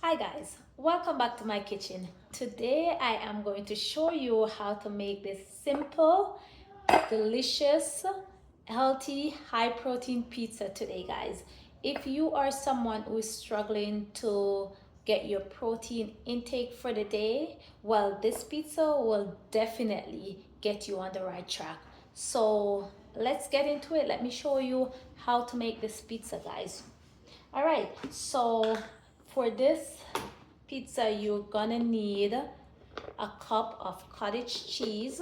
Hi guys, welcome back to my kitchen. Today I am going to show you how to make this simple, delicious, healthy, high protein pizza today guys. If you are someone who is struggling to get your protein intake for the day, well, this pizza will definitely get you on the right track. So let's get into it. Let me show you how to make this pizza guys. All right, so for this pizza you're gonna need a cup of cottage cheese,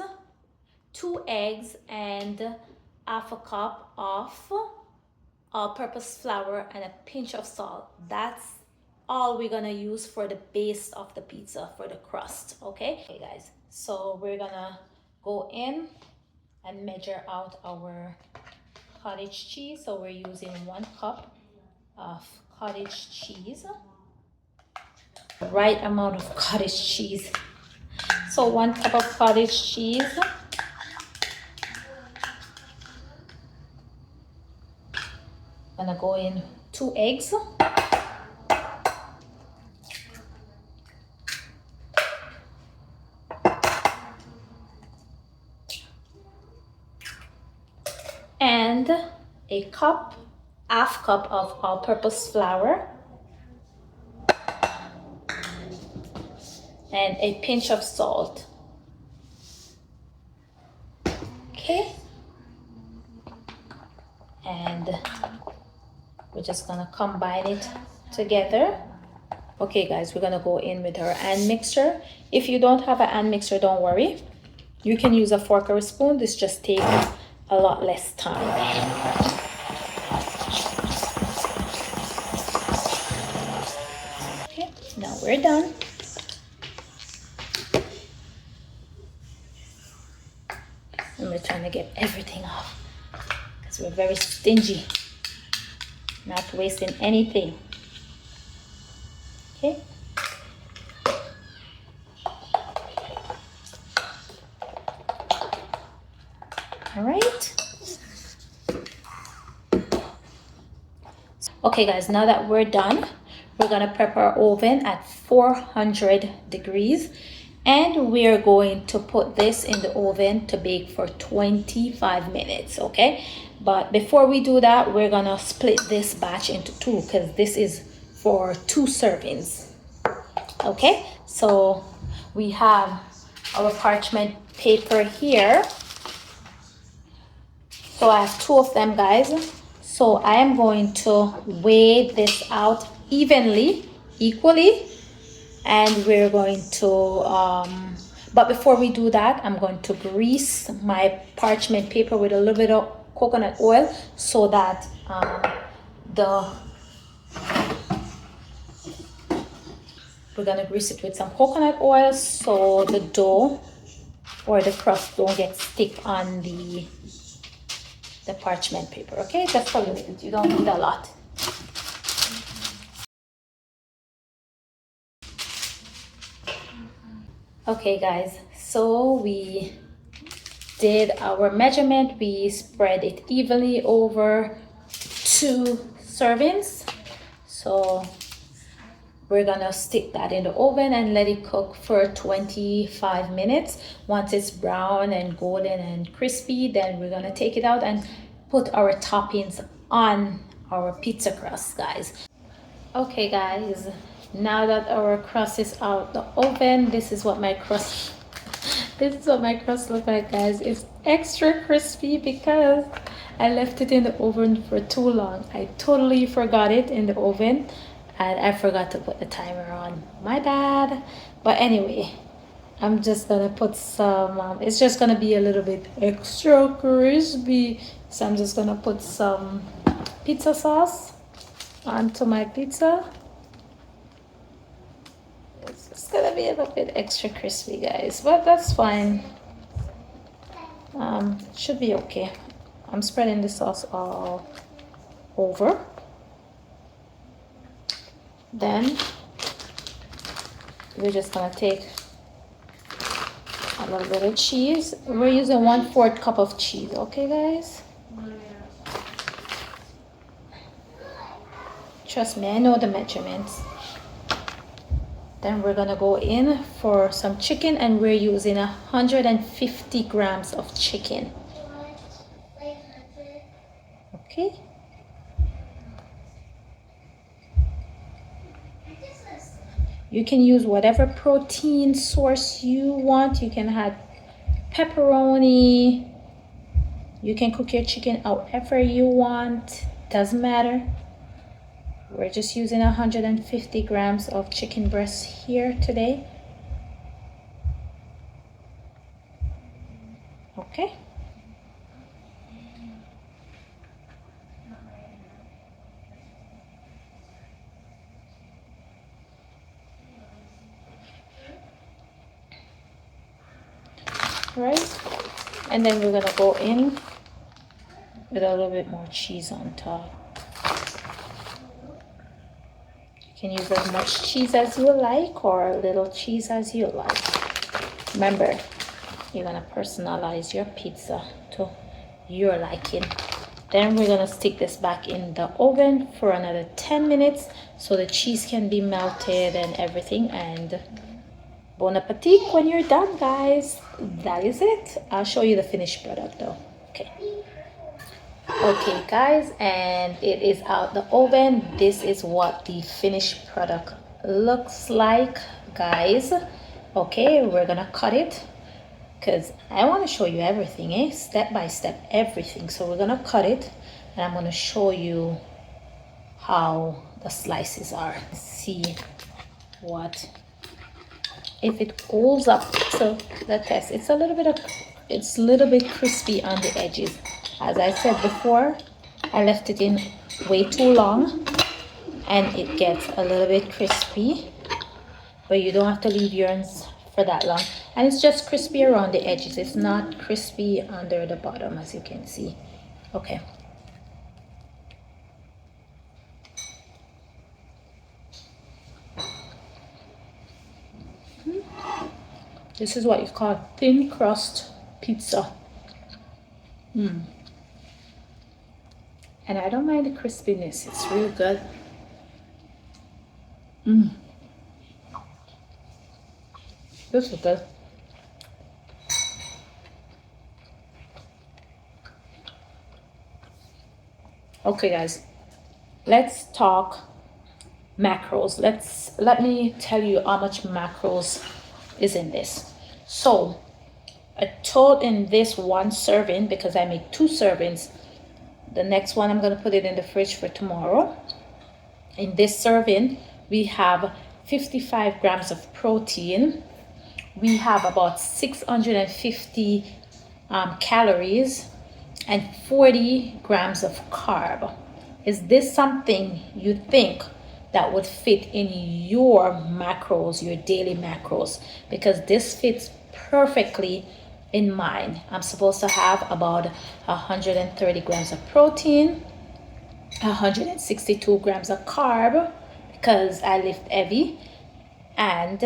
2 eggs, and half a cup of all-purpose flour and a pinch of salt. That's all we're gonna use for the base of the pizza, for the crust. Okay guys, so we're gonna go in and measure out our cottage cheese. So we're using 1 cup of cottage cheese, the right amount of cottage cheese. So 1 cup of cottage cheese, gonna go in 2 eggs, and half cup of all-purpose flour, and a pinch of salt. Okay, and we're just gonna combine it together. Okay guys, we're gonna go in with our hand mixer. If you don't have a hand mixer, don't worry, you can use a fork or a spoon. This just takes a lot less time. Okay, now we're done. And we're trying to get everything off because we're very stingy, not wasting anything. Okay. All right. Okay guys, now that we're done, we're gonna prep our oven at 400 degrees, and we're going to put this in the oven to bake for 25 minutes. Okay, but before we do that, we're gonna split this batch into two because this is for 2 servings. Okay, so we have our parchment paper here. So I have 2 of them guys. So I am going to weigh this out equally, and we're going to but before we do that, I'm going to grease my parchment paper with a little bit of coconut oil so that we're gonna grease it with some coconut oil so the dough or the crust don't get stick on the parchment paper. Okay, just a little bit, you don't need a lot. Okay guys, so we did our measurement. We spread it evenly over 2 servings. So we're gonna stick that in the oven and let it cook for 25 minutes. Once it's brown and golden and crispy, then we're gonna take it out and put our toppings on our pizza crust guys. Okay guys, now that our crust is out the oven, this is what my crust looks like guys. It's extra crispy because I left it in the oven for too long. I totally forgot it in the oven and I forgot to put the timer on. My bad. But anyway, I'm just gonna put some it's just gonna be a little bit extra crispy, so I'm just gonna put some pizza sauce onto my pizza. It's gonna be a little bit extra crispy guys, but that's fine. Should be okay. I'm spreading the sauce all over. Then we're just gonna take a little bit of cheese. We're using 1/4 cup of cheese. Okay guys, trust me, I know the measurements. Then we're gonna go in for some chicken, and we're using 150 grams of chicken. Okay. You can use whatever protein source you want. You can add pepperoni. You can cook your chicken however you want. Doesn't matter. We're just using 150 grams of chicken breast here today. Okay. Right, and then we're gonna go in with a little bit more cheese on top. You can use as much cheese as you like or a little cheese as you like. Remember, you're gonna personalize your pizza to your liking. Then we're gonna stick this back in the oven for another 10 minutes so the cheese can be melted and everything. And bon appetit when you're done, guys. That is it. I'll show you the finished product though. Okay guys, and it is out the oven. This is what the finished product looks like, guys. Okay, we're gonna cut it because I want to show you everything, step by step, everything. So we're gonna cut it, and I'm gonna show you how the slices are. See what if it goes up to the test. It's a little bit crispy on the edges. As I said before, I left it in way too long and it gets a little bit crispy, but you don't have to leave yours for that long. And it's just crispy around the edges. It's not crispy under the bottom, as you can see. Okay. This is what you call thin crust pizza. And I don't mind the crispiness. It's real good. This is good. Okay guys, let's talk macros. Let me tell you how much macros is in this. So I told in this one serving, because I made 2 servings. The next one I'm going to put it in the fridge for tomorrow. In this serving, we have 55 grams of protein. We have about 650 calories and 40 grams of carb. Is this something you think that would fit in your macros, your daily macros? Because this fits perfectly in mine. I'm supposed to have about 130 grams of protein, 162 grams of carb because I lift heavy, and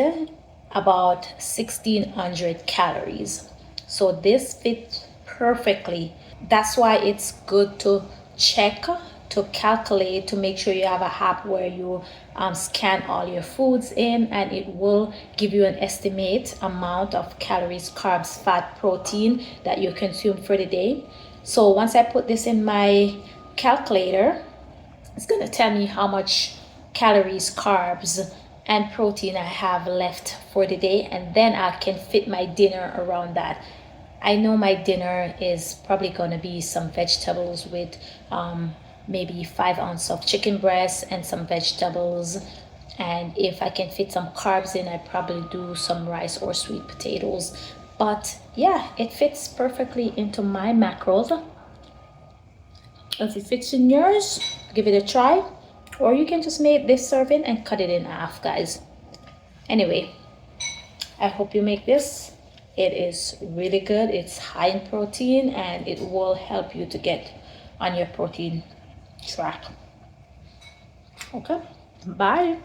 about 1600 calories. So this fits perfectly. That's why it's good to check, to calculate, to make sure you have a app where you scan all your foods in, and it will give you an estimate amount of calories, carbs, fat, protein that you consume for the day. So once I put this in my calculator, it's going to tell me how much calories, carbs, and protein I have left for the day, and then I can fit my dinner around that. I know my dinner is probably going to be some vegetables with maybe 5 ounces of chicken breast and some vegetables. And if I can fit some carbs in, I probably do some rice or sweet potatoes. But yeah, it fits perfectly into my macros. If it fits in yours, give it a try. Or you can just make this serving and cut it in half, guys. Anyway, I hope you make this. It is really good. It's high in protein and it will help you to get on your protein track. Okay, bye.